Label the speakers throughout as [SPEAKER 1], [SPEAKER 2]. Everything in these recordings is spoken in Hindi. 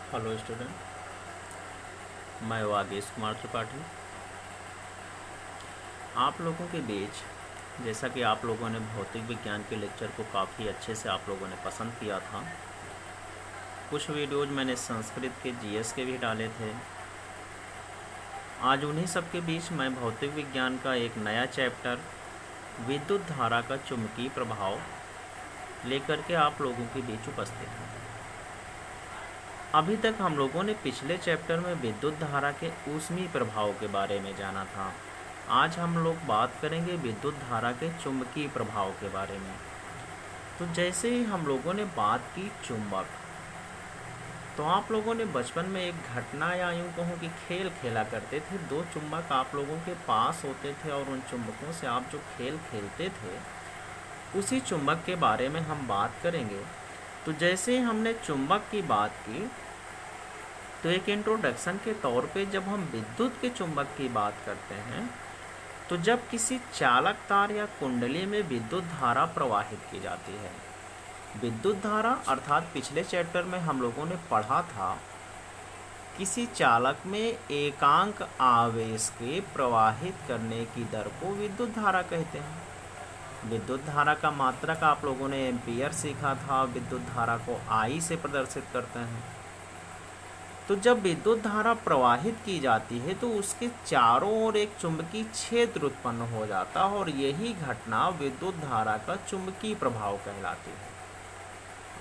[SPEAKER 1] हेलो स्टूडेंट, मैं वागेश कुमार त्रिपाठी आप लोगों के बीच। जैसा कि आप लोगों ने भौतिक विज्ञान के लेक्चर को काफ़ी अच्छे से आप लोगों ने पसंद किया था। कुछ वीडियोज मैंने संस्कृत के जीएस के भी डाले थे। आज उन्हीं सब के बीच मैं भौतिक विज्ञान का एक नया चैप्टर विद्युत धारा का चुंबकीय प्रभाव लेकर के आप लोगों के बीच उपस्थित हूँ। अभी तक हम लोगों ने पिछले चैप्टर में विद्युत धारा के ऊष्मीय प्रभाव के बारे में जाना था। आज हम लोग बात करेंगे विद्युत धारा के चुंबकीय प्रभाव के बारे में। तो जैसे ही हम लोगों ने बात की चुंबक, तो आप लोगों ने बचपन में एक घटना या यूँ कहूँ कि खेल खेला करते थे। दो चुंबक आप लोगों के पास होते थे और उन चुंबकों से आप जो खेल खेलते थे, उसी चुंबक के बारे में हम बात करेंगे। तो जैसे ही हमने चुंबक की बात की, तो एक इंट्रोडक्शन के तौर पे जब हम विद्युत के चुंबक की बात करते हैं, तो जब किसी चालक तार या कुंडली में विद्युत धारा प्रवाहित की जाती है, विद्युत धारा अर्थात पिछले चैप्टर में हम लोगों ने पढ़ा था किसी चालक में एकांक आवेश के प्रवाहित करने की दर को विद्युत धारा कहते हैं। विद्युत धारा का मात्रक आप लोगों ने एम्पियर सीखा था। विद्युत धारा को आई से प्रदर्शित करते हैं। तो जब विद्युत धारा प्रवाहित की जाती है तो उसके चारों ओर एक चुंबकीय क्षेत्र उत्पन्न हो जाता है और यही घटना विद्युत धारा का चुंबकीय प्रभाव कहलाती है।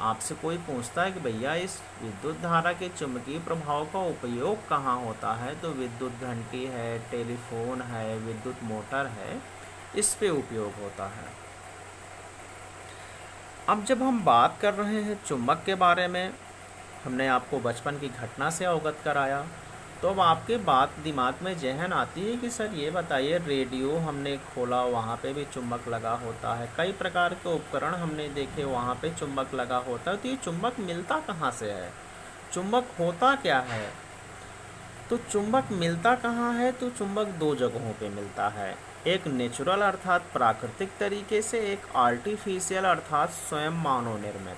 [SPEAKER 1] आपसे कोई पूछता है कि भैया इस विद्युत धारा के चुंबकीय प्रभाव का उपयोग कहाँ होता है, तो विद्युत घंटी है, टेलीफोन है, विद्युत मोटर है, इस पे उपयोग होता है। अब जब हम बात कर रहे हैं चुंबक के बारे में, हमने आपको बचपन की घटना से अवगत कराया, तो अब आपके बात दिमाग में जहन आती है कि सर ये बताइए, रेडियो हमने खोला, वहाँ पे भी चुंबक लगा होता है, कई प्रकार के उपकरण हमने देखे, वहाँ पे चुंबक लगा होता है। तो ये चुंबक मिलता कहाँ से है, चुंबक होता क्या है? तो चुंबक मिलता कहाँ है? तो चुंबक दो जगहों पे मिलता है, एक नेचुरल अर्थात प्राकृतिक तरीके से, एक आर्टिफिशियल अर्थात स्वयं मानव निर्मित।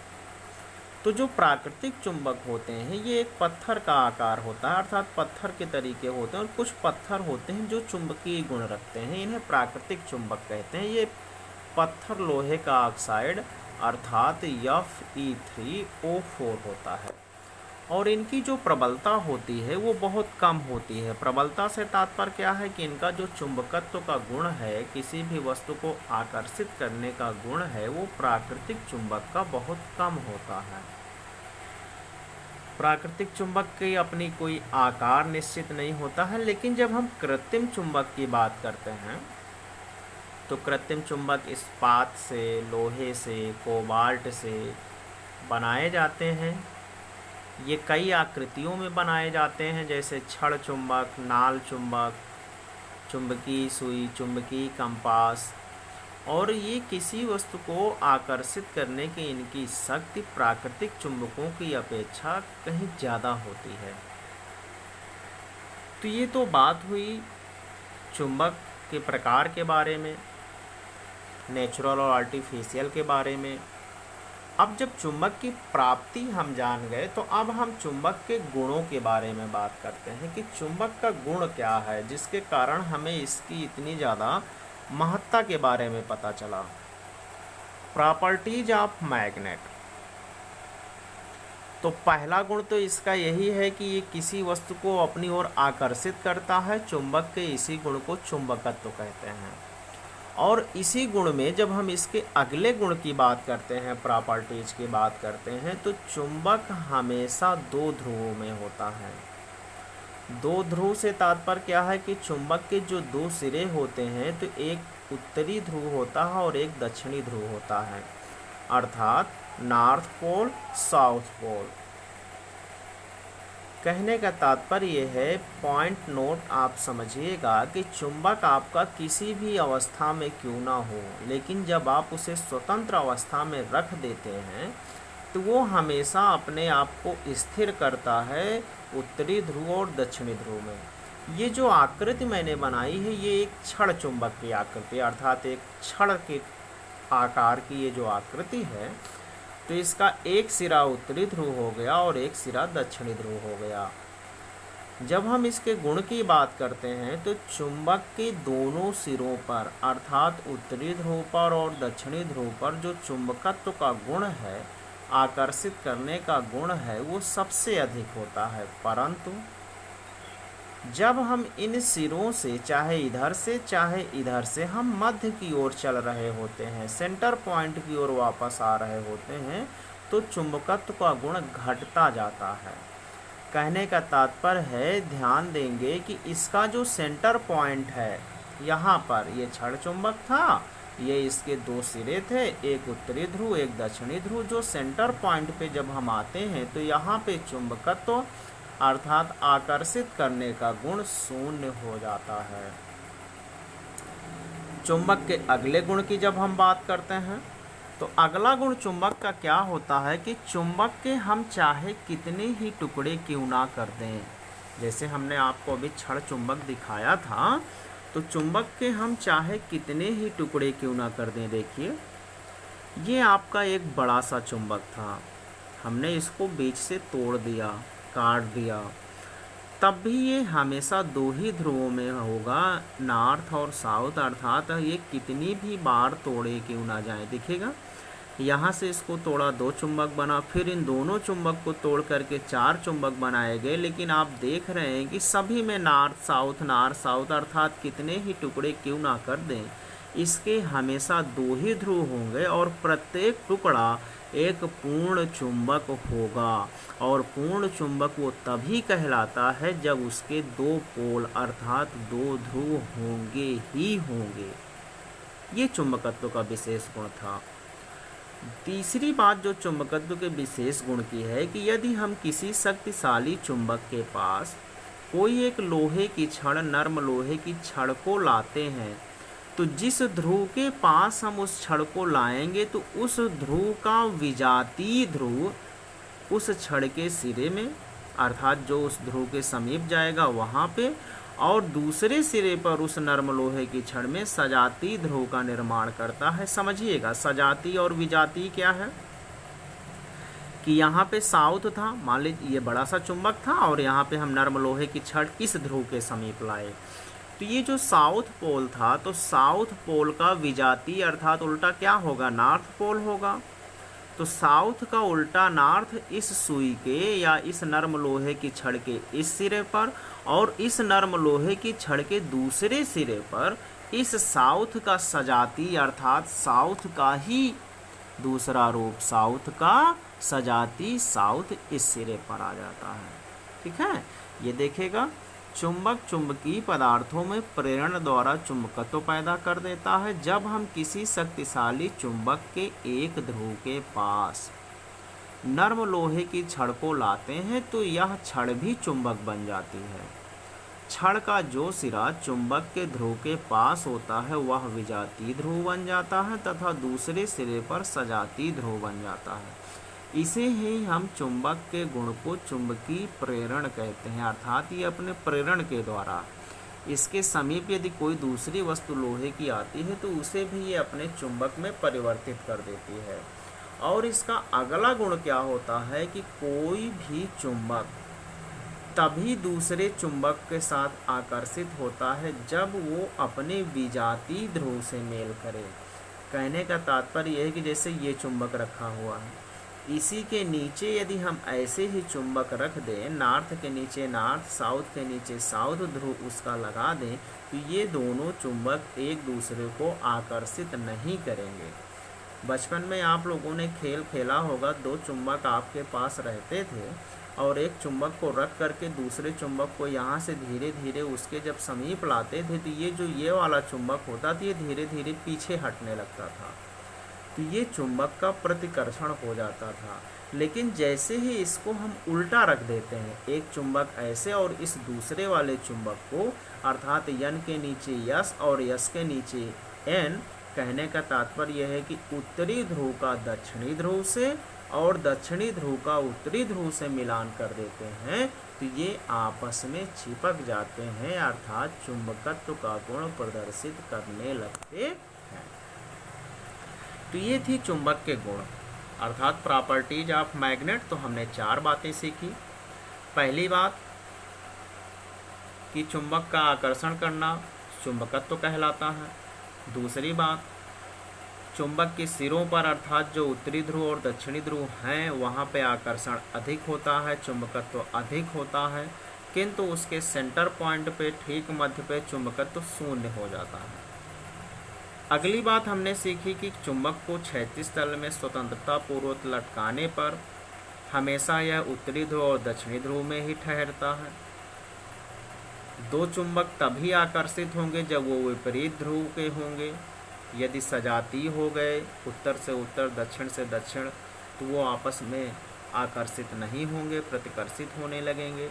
[SPEAKER 1] तो जो प्राकृतिक चुंबक होते हैं ये एक पत्थर का आकार होता है, अर्थात पत्थर के तरीके होते हैं, और कुछ पत्थर होते हैं जो चुंबकीय गुण रखते हैं, इन्हें प्राकृतिक चुंबक कहते हैं। ये पत्थर लोहे का ऑक्साइड अर्थात Fe3O4 होता है, और इनकी जो प्रबलता होती है वो बहुत कम होती है। प्रबलता से तात्पर्य क्या है कि इनका जो चुंबकत्व का गुण है, किसी भी वस्तु को आकर्षित करने का गुण है, वो प्राकृतिक चुंबक का बहुत कम होता है। प्राकृतिक चुंबक की अपनी कोई आकार निश्चित नहीं होता है, लेकिन जब हम कृत्रिम चुंबक की बात करते हैं तो कृत्रिम चुंबक इस्पात से, लोहे से, कोबाल्ट से बनाए जाते हैं। ये कई आकृतियों में बनाए जाते हैं, जैसे छड़ चुंबक, नाल चुंबक, चुंबकीय सुई, चुंबकीय कंपास। और ये किसी वस्तु को आकर्षित करने की इनकी शक्ति प्राकृतिक चुंबकों की अपेक्षा कहीं ज़्यादा होती है। तो ये तो बात हुई चुंबक के प्रकार के बारे में, नेचुरल और आर्टिफिशियल के बारे में। अब जब चुंबक की प्राप्ति हम जान गए, तो अब हम चुंबक के गुणों के बारे में बात करते हैं कि चुंबक का गुण क्या है जिसके कारण हमें इसकी इतनी ज़्यादा महत्ता के बारे में पता चला। Properties of magnet. तो पहला गुण तो इसका यही है कि ये किसी वस्तु को अपनी ओर आकर्षित करता है। चुंबक के इसी गुण को चुंबकत्व कहते हैं। और इसी गुण में जब हम इसके अगले गुण की बात करते हैं, प्रॉपर्टीज की बात करते हैं, तो चुंबक हमेशा दो ध्रुवों में होता है। दो ध्रुव से तात्पर्य क्या है कि चुंबक के जो दो सिरे होते हैं, तो एक उत्तरी ध्रुव होता है और एक दक्षिणी ध्रुव होता है, अर्थात नॉर्थ पोल, साउथ पोल। कहने का तात्पर्य यह है, पॉइंट नोट आप समझिएगा कि चुंबक आपका किसी भी अवस्था में क्यों ना हो, लेकिन जब आप उसे स्वतंत्र अवस्था में रख देते हैं तो वो हमेशा अपने आप को स्थिर करता है उत्तरी ध्रुव और दक्षिणी ध्रुव में। ये जो आकृति मैंने बनाई है, ये एक छड़ चुंबक की आकृति, अर्थात एक छड़ के आकार की ये जो आकृति है, तो इसका एक सिरा उत्तरी ध्रुव हो गया और एक सिरा दक्षिणी ध्रुव हो गया। जब हम इसके गुण की बात करते हैं तो चुंबक के दोनों सिरों पर अर्थात उत्तरी ध्रुव पर और दक्षिणी ध्रुव पर जो चुंबकत्व का गुण है, आकर्षित करने का गुण है, वो सबसे अधिक होता है। परंतु जब हम इन सिरों से चाहे इधर से चाहे इधर से हम मध्य की ओर चल रहे होते हैं, सेंटर पॉइंट की ओर वापस आ रहे होते हैं, तो चुंबकत्व का गुण घटता जाता है। कहने का तात्पर्य है, ध्यान देंगे कि इसका जो सेंटर पॉइंट है, यहाँ पर ये छड़ चुंबक था, ये इसके दो सिरे थे, एक उत्तरी ध्रुव एक दक्षिणी ध्रुव। जो सेंटर पॉइंट पे जब हम आते हैं तो यहाँ पे चुंबकत्व अर्थात आकर्षित करने का गुण शून्य हो जाता है। चुंबक के अगले गुण की जब हम बात करते हैं तो अगला गुण चुंबक का क्या होता है कि चुंबक के हम चाहे कितने ही टुकड़े क्यों ना कर दें, जैसे हमने आपको अभी छड़ चुंबक दिखाया था, तो चुंबक के हम चाहे कितने ही टुकड़े क्यों ना कर दें। देखिए, ये आपका एक बड़ा सा चुंबक था, हमने इसको बीच से तोड़ दिया, काट दिया, तब भी ये हमेशा दो ही ध्रुवों में होगा, नॉर्थ और साउथ। अर्थात ये कितनी भी बार तोड़े क्यों ना जाए, दिखेगा यहाँ से इसको तोड़ा, दो चुंबक बना, फिर इन दोनों चुंबक को तोड़ करके चार चुंबक बनाए गए, लेकिन आप देख रहे हैं कि सभी में नॉर्थ साउथ अर्थात कितने ही टुकड़े क्यों ना कर दें, इसके हमेशा दो ही ध्रुव होंगे और प्रत्येक टुकड़ा एक पूर्ण चुंबक होगा। और पूर्ण चुंबक वो तभी कहलाता है जब उसके दो पोल अर्थात दो ध्रुव होंगे ही होंगे। ये चुंबकत्व का विशेष गुण था। तीसरी बात जो चुंबकत्व के विशेष गुण की है कि यदि हम किसी शक्तिशाली चुंबक के पास कोई एक लोहे की छड़, नर्म लोहे की छड़ को लाते हैं, तो जिस ध्रुव के पास हम उस छड़ को लाएंगे तो उस ध्रुव का विजातीय ध्रुव उस छड़ के सिरे में अर्थात जो उस ध्रुव के समीप जाएगा वहाँ पे, और दूसरे सिरे पर उस नर्म लोहे की छड़ में सजातीय ध्रुव का निर्माण करता है। समझिएगा, सजातीय और विजातीय क्या है कि यहाँ पे साउथ था, मान लीजिए ये बड़ा सा चुंबक था और यहाँ पे हम नर्म लोहे की छड़ इस ध्रुव के समीप लाए, तो ये जो साउथ पोल था, तो साउथ पोल का विजातीय अर्थात उल्टा क्या होगा, नॉर्थ पोल होगा। तो साउथ का उल्टा नॉर्थ इस सुई के या इस नर्म लोहे की छड़ के इस सिरे पर, और इस नर्म लोहे की छड़ के दूसरे सिरे पर इस साउथ का सजातीय अर्थात साउथ का ही दूसरा रूप, साउथ का सजातीय साउथ इस सिरे पर आ जाता है। ठीक है, ये देखेगा, चुंबक चुंबकीय पदार्थों में प्रेरण द्वारा चुंबकत्व पैदा कर देता है। जब हम किसी शक्तिशाली चुंबक के एक ध्रुव के पास नर्म लोहे की छड़ को लाते हैं तो यह छड़ भी चुंबक बन जाती है। छड़ का जो सिरा चुंबक के ध्रुव के पास होता है वह विजातीय ध्रुव बन जाता है तथा दूसरे सिरे पर सजातीय ध्रुव बन जाता है। इसे ही हम चुंबक के गुण को चुंबकीय प्रेरण कहते हैं, अर्थात ये अपने प्रेरण के द्वारा इसके समीप यदि कोई दूसरी वस्तु लोहे की आती है तो उसे भी ये अपने चुंबक में परिवर्तित कर देती है। और इसका अगला गुण क्या होता है कि कोई भी चुंबक तभी दूसरे चुंबक के साथ आकर्षित होता है जब वो अपने विजातीय ध्रुव से मेल करे। कहने का तात्पर्य यह है कि जैसे ये चुंबक रखा हुआ है, इसी के नीचे यदि हम ऐसे ही चुंबक रख दें, नॉर्थ के नीचे नॉर्थ, साउथ के नीचे साउथ ध्रुव उसका लगा दें, तो ये दोनों चुंबक एक दूसरे को आकर्षित नहीं करेंगे। बचपन में आप लोगों ने खेल खेला होगा, दो चुंबक आपके पास रहते थे और एक चुंबक को रख करके दूसरे चुंबक को यहाँ से धीरे धीरे उसके जब समीप लाते थे तो ये जो ये वाला चुंबक होता था ये धीरे धीरे पीछे हटने लगता था, तो ये चुंबक का प्रतिकर्षण हो जाता था। लेकिन जैसे ही इसको हम उल्टा रख देते हैं, एक चुंबक ऐसे और इस दूसरे वाले चुंबक को अर्थात यन के नीचे यस और यस के नीचे एन, कहने का तात्पर्य यह है कि उत्तरी ध्रुव का दक्षिणी ध्रुव से और दक्षिणी ध्रुव का उत्तरी ध्रुव से मिलान कर देते हैं तो ये आपस में चिपक जाते हैं, अर्थात चुंबकत्व का गुण प्रदर्शित करने लगते हैं। तो ये थी चुंबक के गुण। अर्थात प्रॉपर्टीज ऑफ मैग्नेट। तो हमने 4 बातें सीखी। पहली बात कि चुंबक का आकर्षण करना चुंबकत्व कहलाता है। दूसरी बात, चुंबक के सिरों पर अर्थात जो उत्तरी ध्रुव और दक्षिणी ध्रुव हैं वहाँ पे आकर्षण अधिक होता है, चुंबकत्व अधिक होता है, किंतु उसके सेंटर पॉइंट पे ठीक मध्य पे चुंबकत्व शून्य हो जाता है। अगली बात हमने सीखी कि चुंबक को क्षैतिज तल में स्वतंत्रता पूर्वक लटकाने पर हमेशा यह उत्तरी ध्रुव और दक्षिणी ध्रुव में ही ठहरता है। 2 चुंबक तभी आकर्षित होंगे जब वो विपरीत ध्रुव के होंगे। यदि सजातीय हो गए, उत्तर से उत्तर, दक्षिण से दक्षिण, तो वो आपस में आकर्षित नहीं होंगे, प्रतिकर्षित होने लगेंगे।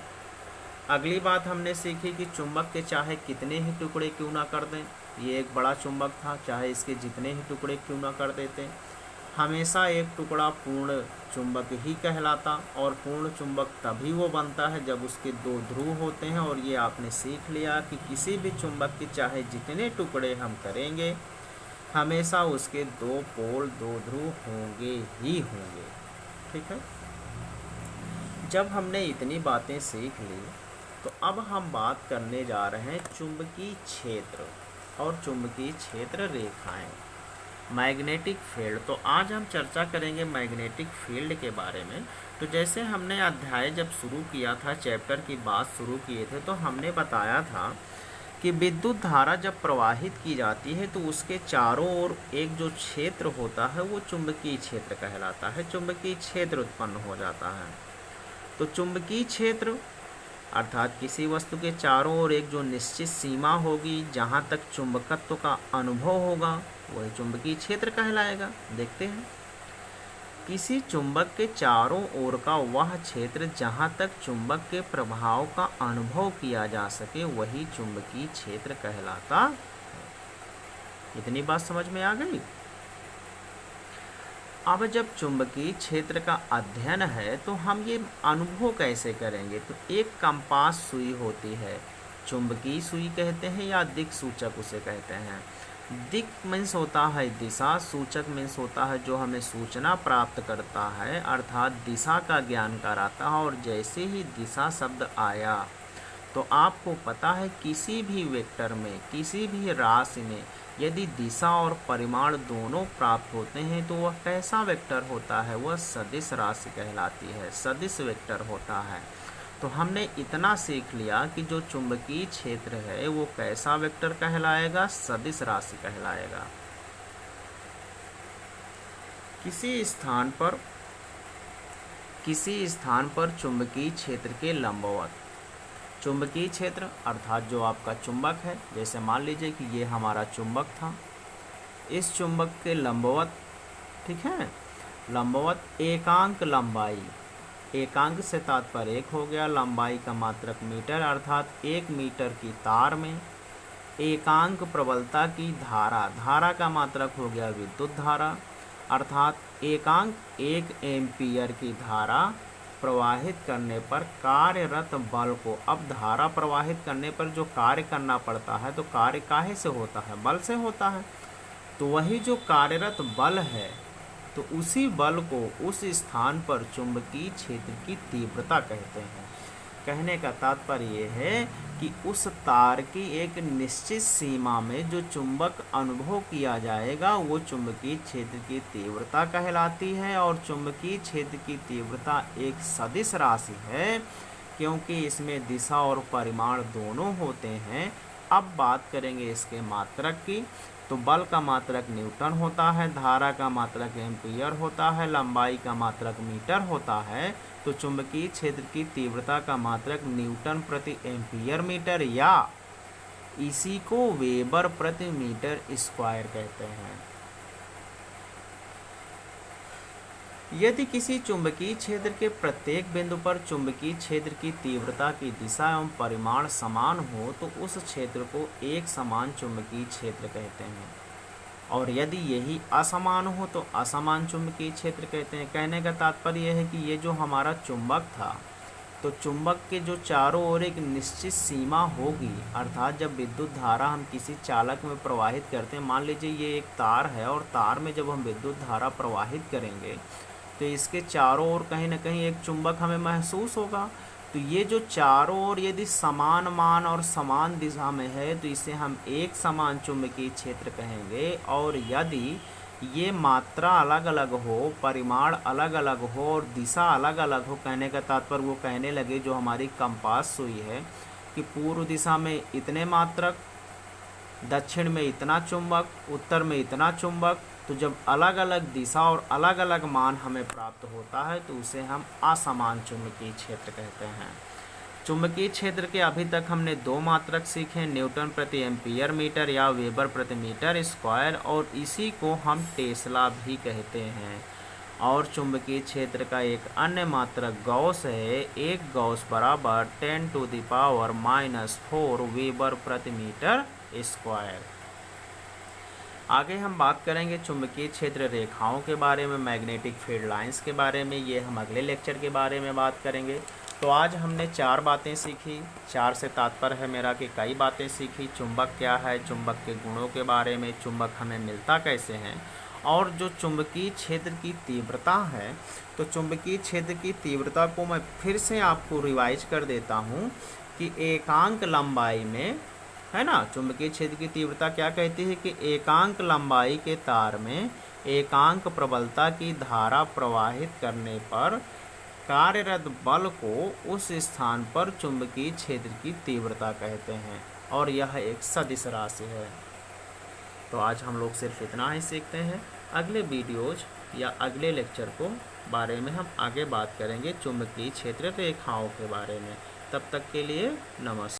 [SPEAKER 1] अगली बात हमने सीखी कि चुंबक के चाहे कितने ही टुकड़े क्यों ना कर दें, ये एक बड़ा चुंबक था, चाहे इसके जितने ही टुकड़े क्यों ना कर देते, हमेशा एक टुकड़ा पूर्ण चुंबक ही कहलाता। और पूर्ण चुंबक तभी वो बनता है जब उसके 2 ध्रुव होते हैं। और ये आपने सीख लिया कि किसी भी चुंबक के चाहे जितने टुकड़े हम करेंगे, हमेशा उसके 2 पोल, 2 ध्रुव होंगे ही होंगे। ठीक है। जब हमने इतनी बातें सीख ली तो अब हम बात करने जा रहे हैं चुंबकीय क्षेत्र और चुंबकीय क्षेत्र रेखाएं, मैग्नेटिक फील्ड। तो आज हम चर्चा करेंगे मैग्नेटिक फील्ड के बारे में। तो जैसे हमने अध्याय जब शुरू किया था, चैप्टर की बात शुरू किए थे, तो हमने बताया था कि विद्युत धारा जब प्रवाहित की जाती है तो उसके चारों ओर एक जो क्षेत्र होता है वो चुंबकीय क्षेत्र कहलाता है, चुंबकीय क्षेत्र उत्पन्न हो जाता है। तो चुंबकीय क्षेत्र अर्थात किसी वस्तु के चारों ओर एक जो निश्चित सीमा होगी जहाँ तक चुंबकत्व का अनुभव होगा वही चुंबकीय क्षेत्र कहलाएगा। देखते हैं, किसी चुंबक के चारों ओर का वह क्षेत्र जहाँ तक चुंबक के प्रभाव का अनुभव किया जा सके वही चुंबकीय क्षेत्र कहलाता है। इतनी बात समझ में आ गई। अब जब चुंबकीय क्षेत्र का अध्ययन है तो हम ये अनुभव कैसे करेंगे। तो एक कंपास सुई होती है, चुंबकीय सुई कहते हैं या दिक् सूचक उसे कहते हैं। दिक् मीन्स होता है दिशा, सूचक मीन्स होता है जो हमें सूचना प्राप्त करता है, अर्थात दिशा का ज्ञान कराता है। और जैसे ही दिशा शब्द आया तो आपको पता है किसी भी वेक्टर में, किसी भी राशि में यदि दिशा और परिमाण दोनों प्राप्त होते हैं तो वह कैसा वेक्टर होता है, वह सदिश राशि कहलाती है, सदिश वेक्टर होता है। तो हमने इतना सीख लिया कि जो चुंबकीय क्षेत्र है वो कैसा वेक्टर कहलाएगा, सदिश राशि कहलाएगा। किसी स्थान पर चुंबकीय क्षेत्र के लंबवत, चुंबकीय क्षेत्र अर्थात जो आपका चुंबक है, जैसे मान लीजिए कि ये हमारा चुंबक था, इस चुंबक के लंबवत, ठीक है, लंबवत एकांक लंबाई, एकांक से तात्पर्य 1 हो गया, लंबाई का मात्रक मीटर, अर्थात 1 मीटर की तार में एकांक प्रबलता की धारा, धारा का मात्रक हो गया विद्युत धारा, अर्थात एकांक 1 एम्पियर की धारा प्रवाहित करने पर कार्यरत बल को, अब धारा प्रवाहित करने पर जो कार्य करना पड़ता है तो कार्य काहे से होता है, बल से होता है। तो वही जो कार्यरत बल है तो उसी बल को उस स्थान पर चुंबकीय क्षेत्र की तीव्रता कहते हैं। कहने का तात्पर्य यह है कि उस तार की एक निश्चित सीमा में जो चुंबक अनुभव किया जाएगा वो चुंबकीय क्षेत्र की तीव्रता कहलाती है। और चुंबकीय क्षेत्र की तीव्रता एक सदिश राशि है क्योंकि इसमें दिशा और परिमाण दोनों होते हैं। अब बात करेंगे इसके मात्रक की। तो बल का मात्रक न्यूटन होता है, धारा का मात्रक एम्पियर होता है, लंबाई का मात्रक मीटर होता है। तो चुंबकीय क्षेत्र की तीव्रता का मात्रक न्यूटन प्रति एम्पियर मीटर या इसी को वेबर प्रति मीटर स्क्वायर कहते हैं। यदि किसी चुंबकीय क्षेत्र के प्रत्येक बिंदु पर चुंबकीय क्षेत्र की तीव्रता की दिशा एवं परिमाण समान हो तो उस क्षेत्र को एक समान चुंबकीय क्षेत्र कहते हैं। और यदि यही असमान हो तो असमान चुंबकीय क्षेत्र कहते हैं। कहने का तात्पर्य यह है कि ये जो हमारा चुंबक था तो चुंबक के जो चारों ओर एक निश्चित सीमा होगी, अर्थात जब विद्युत धारा हम किसी चालक में प्रवाहित करते हैं, मान लीजिए ये एक तार है और तार में जब हम विद्युत धारा प्रवाहित करेंगे तो इसके चारों ओर कहीं ना कहीं एक चुंबक हमें महसूस होगा। तो ये जो चारों ओर यदि समान मान और समान दिशा में है तो इसे हम एक समान चुंबकीय क्षेत्र कहेंगे। और यदि ये मात्रा अलग अलग हो, परिमाण अलग अलग हो और दिशा अलग अलग हो, कहने का तात्पर्य वो कहने लगे जो हमारी कंपास सुई है कि पूर्व दिशा में इतने मात्रक, दक्षिण में इतना चुंबक, उत्तर में इतना चुंबक, तो जब अलग अलग दिशा और अलग अलग मान हमें प्राप्त होता है तो उसे हम असमान चुंबकीय क्षेत्र कहते हैं। चुंबकीय क्षेत्र के अभी तक हमने 2 मात्रक सीखे, न्यूटन प्रति एम्पियर मीटर या वेबर प्रति मीटर स्क्वायर, और इसी को हम टेस्ला भी कहते हैं। और चुंबकीय क्षेत्र का एक अन्य मात्रक गॉस है। एक गॉस बराबर 10⁻⁻⁴ वेबर प्रति मीटर स्क्वायर। आगे हम बात करेंगे चुंबकीय क्षेत्र रेखाओं के बारे में, मैग्नेटिक फील्ड लाइंस के बारे में। ये हम अगले लेक्चर के बारे में बात करेंगे। तो आज हमने 4 बातें सीखी। 4 से तात्पर्य है मेरा कि कई बातें सीखी। चुंबक क्या है, चुंबक के गुणों के बारे में, चुंबक हमें मिलता कैसे हैं, और जो चुंबकीय क्षेत्र की तीव्रता है, तो चुंबकीय क्षेत्र की तीव्रता को मैं फिर से आपको रिवाइज कर देता हूँ कि एकांक लंबाई में, है ना, चुंबकीय क्षेत्र की तीव्रता क्या कहती है कि एकांक लंबाई के तार में एकांक प्रबलता की धारा प्रवाहित करने पर कार्यरत बल को उस स्थान पर चुंबकीय क्षेत्र की तीव्रता कहते हैं, और यह एक सदिश राशि है। तो आज हम लोग सिर्फ इतना ही सीखते हैं। अगले वीडियोज या अगले लेक्चर को बारे में हम आगे बात करेंगे चुंबकीय क्षेत्र रेखाओं के बारे में। तब तक के लिए नमस्कार।